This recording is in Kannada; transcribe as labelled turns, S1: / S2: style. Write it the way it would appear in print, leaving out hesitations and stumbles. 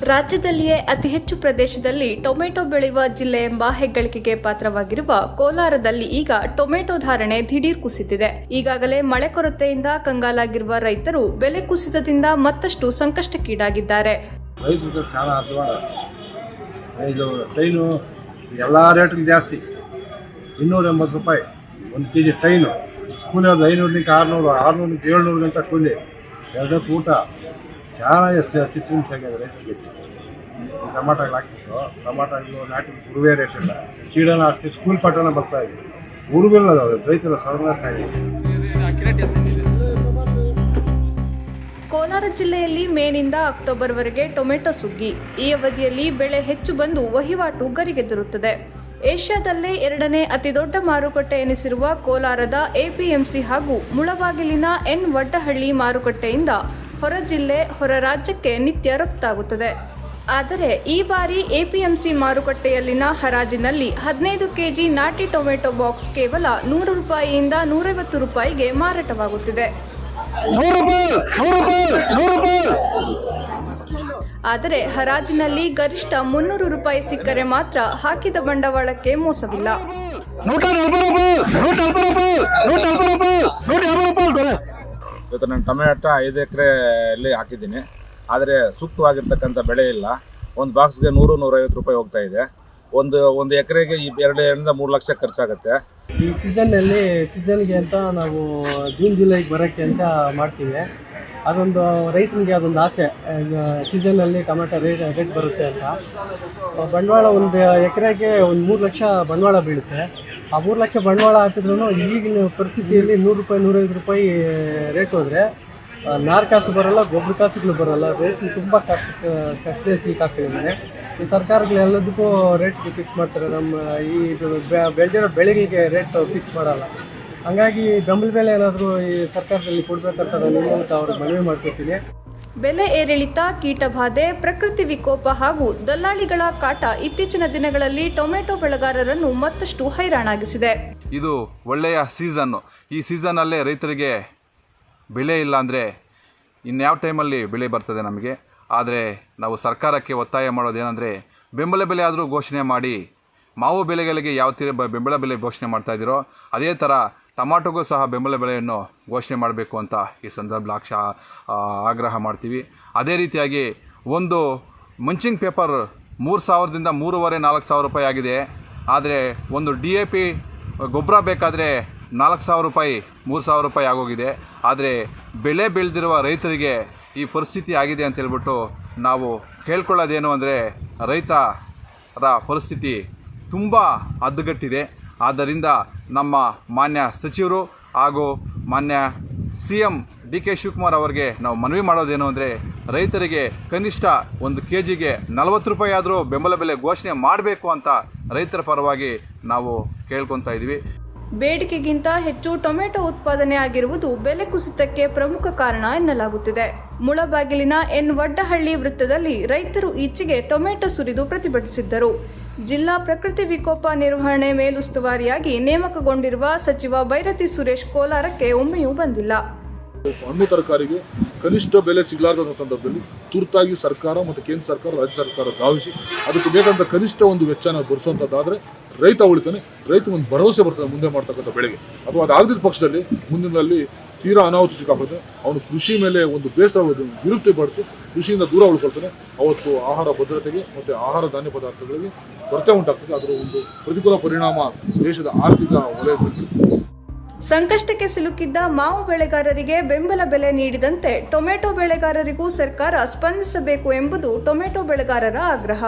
S1: ರಾಜ್ಯದಲ್ಲಿಯೇ ಅತಿ ಹೆಚ್ಚು ಪ್ರದೇಶದಲ್ಲಿ ಟೊಮೆಟೊ ಬೆಳೆಯುವ ಜಿಲ್ಲೆ ಎಂಬ ಹೆಗ್ಗಳಿಕೆಗೆ ಪಾತ್ರವಾಗಿರುವ ಕೋಲಾರದಲ್ಲಿ ಈಗ ಟೊಮೆಟೊ ಧಾರಣೆ ದಿಢೀರ್ ಕುಸಿದಿದೆ. ಈಗಾಗಲೇ ಮಳೆ ಕೊರತೆಯಿಂದ ಕಂಗಾಲಾಗಿರುವ ರೈತರು ಬೆಲೆ ಕುಸಿತದಿಂದ ಮತ್ತಷ್ಟು ಸಂಕಷ್ಟಕ್ಕೀಡಾಗಿದ್ದಾರೆ.
S2: ರೈತರು ಸಾಲ ಇದು ಟೈನು ಎಲ್ಲ ರೇಟ್ ಜಾಸ್ತಿ, 280 ರೂಪಾಯಿ 1 kg ಟೈನು. ಕೂಲಿ 500ಕ್ಕೆ 600, 600ಕ್ಕೆ 700 ಗಂಟ ಕೂಲಿ, ಎರಡಕ್ಕೆ ಊಟ. ಚೆನ್ನಾಗಿ ಕಿಚ್ಚುಂಚ ಆಗಿದೆ ರೈತರಿಗೆ. ಟಮಾಟಗಳು ಹಾಕಿತ್ತು, ಟಮಾಟಗಳು ನಾಟಿ ಉರುವೆ ರೇಟ್ ಇಲ್ಲ, ಚೀಡನ ಅಷ್ಟೇ ಸ್ಕೂಲ್ ಪಟ್ಟಣ ಬರ್ತಾ ಇದೆ. ಉರುವೆಲ್ಲ ರೈತರ ಸರ್ವನಾಶ ಆಗಿದೆ.
S1: ಕೋಲಾರ ಜಿಲ್ಲೆಯಲ್ಲಿ ಮೇನಿಂದ ಅಕ್ಟೋಬರ್ವರೆಗೆ ಟೊಮೆಟೊ ಸುಗ್ಗಿ. ಈ ಅವಧಿಯಲ್ಲಿ ಬೆಳೆ ಹೆಚ್ಚು ಬಂದು ವಹಿವಾಟು ಗರಿಗೆದರುತ್ತದೆ. ಏಷ್ಯಾದಲ್ಲೇ 2ನೇ ಅತಿದೊಡ್ಡ ಮಾರುಕಟ್ಟೆ ಎನಿಸಿರುವ ಕೋಲಾರದ ಎಪಿಎಂಸಿ ಹಾಗೂ ಮುಳಬಾಗಿಲಿನ ಎನ್ ವಡ್ಡಹಳ್ಳಿ ಮಾರುಕಟ್ಟೆಯಿಂದ ಹೊರ ಜಿಲ್ಲೆ, ಹೊರ ರಾಜ್ಯಕ್ಕೆ ನಿತ್ಯ ರಫ್ತಾಗುತ್ತದೆ. ಆದರೆ ಈ ಬಾರಿ ಎಪಿಎಂಸಿ ಮಾರುಕಟ್ಟೆಯಲ್ಲಿನ ಹರಾಜಿನಲ್ಲಿ 15 kg ನಾಟಿ ಟೊಮೆಟೊ ಬಾಕ್ಸ್ ಕೇವಲ 100 ರೂಪಾಯಿಯಿಂದ 150 ರೂಪಾಯಿಗೆ ಮಾರಾಟವಾಗುತ್ತಿದೆ. ಆದರೆ ಹರಾಜಿನಲ್ಲಿ ಗರಿಷ್ಠ 300 ರೂಪಾಯಿ ಸಿಕ್ಕರೆ ಮಾತ್ರ ಹಾಕಿದ ಬಂಡವಾಳಕ್ಕೆ ಮೋಸವಿಲ್ಲ.
S3: ಇವತ್ತು ನಾನು ಟೊಮೆಟೊ 5 ಎಕರೆಯಲ್ಲಿ ಹಾಕಿದ್ದೀನಿ. ಆದರೆ ಸೂಕ್ತವಾಗಿರ್ತಕ್ಕಂಥ ಬೆಳೆ ಇಲ್ಲ. ಒಂದು ಬಾಕ್ಸ್ಗೆ 100-150 ರೂಪಾಯಿ ಹೋಗ್ತಾ ಇದೆ. ಒಂದು ಎಕರೆಗೆ 2ರಿಂದ 3 ಲಕ್ಷ ಖರ್ಚಾಗುತ್ತೆ.
S4: ಈ ಸೀಸನ್ಗೆ ಅಂತ ನಾವು ಜೂನ್ ಜುಲೈಗೆ ಬರೋಕ್ಕೆ ಅಂತ ಮಾಡ್ತೀವಿ. ಅದೊಂದು ರೈತನಿಗೆ ಅದೊಂದು ಆಸೆ, ಸೀಸನ್ನಲ್ಲಿ ಟೊಮೆಟೊ ರೇಟ್ ಬರುತ್ತೆ ಅಂತ. ಬಂಡವಾಳ ಒಂದು ಎಕರೆಗೆ 3 ಲಕ್ಷ ಬಂಡವಾಳ ಬೀಳುತ್ತೆ. ಆ 3 ಲಕ್ಷ ಬಂಡವಾಳ ಹಾಕಿದ್ರೂ ಈಗಿನ ಪರಿಸ್ಥಿತಿಯಲ್ಲಿ 100 ರೂಪಾಯಿ 150 ರೂಪಾಯಿ ರೇಟ್ ಹೋದರೆ ನಾರು ಕಾಸು ಬರೋಲ್ಲ, ಗೊಬ್ಬರ ಕಾಸುಗಳು ಬರೋಲ್ಲ. ರೈತರು ತುಂಬ ಕಷ್ಟದಲ್ಲಿ ಸಿಕ್ಕಾಗ್ತಿದ್ದಾರೆ. ಈ ಸರ್ಕಾರಗಳೆಲ್ಲದಕ್ಕೂ ರೇಟ್ ಫಿಕ್ಸ್ ಮಾಡ್ತಾರೆ, ನಮ್ಮ ಈ ಬೆಳೆದಿರೋ ಬೆಳೆಗಳಿಗೆ ರೇಟ್ ಫಿಕ್ಸ್ ಮಾಡಲ್ಲ. ಹಾಗಾಗಿ ಬೆಂಬಲ ಬೆಲೆ ಏನಾದರೂ ಈ ಸರ್ಕಾರದಲ್ಲಿ ಕೊಡಬೇಕಂತ ನಾನು ಮೂಲಕ ಅವ್ರಿಗೆ ಮನವಿ ಮಾಡ್ಕೊತೀನಿ.
S1: ಬೆಲೆ ಏರಿಳಿತ, ಕೀಟಬಾಧೆ, ಪ್ರಕೃತಿ ವಿಕೋಪ ಹಾಗೂ ದಲ್ಲಾಳಿಗಳ ಕಾಟ ಇತ್ತೀಚಿನ ದಿನಗಳಲ್ಲಿ ಟೊಮೆಟೊ ಬೆಳೆಗಾರರನ್ನು ಮತ್ತಷ್ಟು ಹೈರಾಣಾಗಿಸಿದೆ.
S5: ಇದು ಒಳ್ಳೆಯ ಸೀಸನ್ನು. ಈ ಸೀಸನ್ನಲ್ಲೇ ರೈತರಿಗೆ ಬೆಳೆ ಇಲ್ಲ ಅಂದರೆ ಇನ್ಯಾವ ಟೈಮಲ್ಲಿ ಬೆಳೆ ಬರ್ತದೆ ನಮಗೆ. ಆದರೆ ನಾವು ಸರ್ಕಾರಕ್ಕೆ ಒತ್ತಾಯ ಮಾಡೋದೇನೆಂದರೆ, ಬೆಂಬಲ ಬೆಲೆ ಆದರೂ ಘೋಷಣೆ ಮಾಡಿ. ಮಾವು ಬೆಳೆಗಳಿಗೆ ಯಾವ ತೀರ ಬೆಂಬಲ ಬೆಲೆ ಘೋಷಣೆ ಮಾಡ್ತಾಯಿದ್ದೀರೋ ಅದೇ ಥರ ಟೊಮಾಟೊಗೂ ಸಹ ಬೆಂಬಲ ಬೆಲೆಯನ್ನು ಘೋಷಣೆ ಮಾಡಬೇಕು ಅಂತ ಈ ಸಂದರ್ಭದಲ್ಲಿ ಆಗ್ರಹ ಮಾಡ್ತೀವಿ. ಅದೇ ರೀತಿಯಾಗಿ ಒಂದು ಮಂಚಿಂಗ್ ಪೇಪರ್ 3000ದಿಂದ 3,500-4,000 ರೂಪಾಯಿ ಆಗಿದೆ. ಆದರೆ ಒಂದು DAP ಗೊಬ್ಬರ ಬೇಕಾದರೆ 4,000 ರೂಪಾಯಿ 3,000 ರೂಪಾಯಿ ಆಗೋಗಿದೆ. ಆದರೆ ಬೆಳೆ ಬೆಳೆದಿರುವ ರೈತರಿಗೆ ಈ ಪರಿಸ್ಥಿತಿ ಆಗಿದೆ ಅಂತ ಹೇಳ್ಬಿಟ್ಟು ನಾವು ಕೇಳ್ಕೊಳ್ಳೋದೇನು ಅಂದರೆ, ರೈತರ ಪರಿಸ್ಥಿತಿ ತುಂಬ ಹದಗೆಟ್ಟಿದೆ. ಆದ್ದರಿಂದ ನಮ್ಮ ಮಾನ್ಯ ಸಚಿವರು ಹಾಗೂ ಮಾನ್ಯ CM DK ಶಿವಕುಮಾರ್ ಅವರಿಗೆ ನಾವು ಮನವಿ ಮಾಡೋದೇನು ಅಂದರೆ, ರೈತರಿಗೆ ಕನಿಷ್ಠ 1 kgಗೆ 40 ರೂಪಾಯಿ ಆದರೂ ಬೆಂಬಲ ಬೆಲೆ ಘೋಷಣೆ ಮಾಡಬೇಕು ಅಂತ ರೈತರ ಪರವಾಗಿ ನಾವು ಕೇಳ್ಕೊತಾ ಇದ್ದೀವಿ.
S1: ಬೇಡಿಕೆಗಿಂತ ಹೆಚ್ಚು ಟೊಮೆಟೊ ಉತ್ಪಾದನೆ ಆಗಿರುವುದು ಬೆಲೆ ಕುಸಿತಕ್ಕೆ ಪ್ರಮುಖ ಕಾರಣ ಎನ್ನಲಾಗುತ್ತಿದೆ. ಮುಳಬಾಗಿಲಿನ ಎನ್ ವಡ್ಡಹಳ್ಳಿ ವೃತ್ತದಲ್ಲಿ ರೈತರು ಈಚೆಗೆ ಟೊಮೆಟೊ ಸುರಿದು ಪ್ರತಿಭಟಿಸಿದ್ದರು. ಜಿಲ್ಲಾ ಪ್ರಕೃತಿ ವಿಕೋಪ ನಿರ್ವಹಣೆ ಮೇಲುಸ್ತುವಾರಿಯಾಗಿ ನೇಮಕಗೊಂಡಿರುವ ಸಚಿವ ಬೈರತಿ ಸುರೇಶ್ ಕೋಲಾರಕ್ಕೆ ಒಮ್ಮೆಯೂ ಬಂದಿಲ್ಲ.
S6: ಹಣ್ಣು ತರಕಾರಿಗೆ ಕನಿಷ್ಠ ಬೆಲೆ ಸಿಗಲಾರದ ಸಂದರ್ಭದಲ್ಲಿ ತುರ್ತಾಗಿ ಸರ್ಕಾರ ಮತ್ತು ಕೇಂದ್ರ ಸರ್ಕಾರ, ರಾಜ್ಯ ಸರ್ಕಾರ ಧಾವಿಸಿ ಅದಕ್ಕೆ ಬೇಕಂತ ಕನಿಷ್ಠ ಒಂದು ವೆಚ್ಚನ ಭರಿಸುವಂಥದ್ದಾದರೆ ರೈತ ಉಳಿತಾನೆ, ರೈತ ಒಂದು ಭರವಸೆ ಬರ್ತದೆ ಮುಂದೆ ಮಾಡ್ತಕ್ಕಂಥ ಬೆಳೆಗೆ. ಅಥವಾ ಅದಾಗದಿದ್ದ ಪಕ್ಷದಲ್ಲಿ ಮುಂದಿನಲ್ಲಿ ತೀರಾ ಅನಾಹುತ ಸಿಕ್ಕಾಗುತ್ತೆ. ಅವನು ಕೃಷಿ ಮೇಲೆ ಒಂದು ಬೇಸರ ವಿರುಕ್ತಿ ಪಡಿಸಿ ಕೃಷಿಯಿಂದ ದೂರ ಉಳ್ಕೊಳ್ತಾನೆ. ಅವತ್ತು ಆಹಾರ ಭದ್ರತೆಗೆ ಮತ್ತು ಆಹಾರ ಧಾನ್ಯ ಪದಾರ್ಥಗಳಿಗೆ ಕೊರತೆ ಉಂಟಾಗ್ತದೆ. ಅದರ ಒಂದು ಪ್ರತಿಕೂಲ ಪರಿಣಾಮ ದೇಶದ ಆರ್ಥಿಕ ವಲಯದಲ್ಲಿ.
S1: ಸಂಕಷ್ಟಕ್ಕೆ ಸಿಲುಕಿದ್ದ ಮಾವು ಬೆಳೆಗಾರರಿಗೆ ಬೆಂಬಲ ಬೆಲೆ ನೀಡಿದಂತೆ ಟೊಮೆಟೊ ಬೆಳೆಗಾರರಿಗೂ ಸರ್ಕಾರ ಸ್ಪಂದಿಸಬೇಕು ಎಂಬುದು ಟೊಮೆಟೊ ಬೆಳೆಗಾರರ ಆಗ್ರಹ.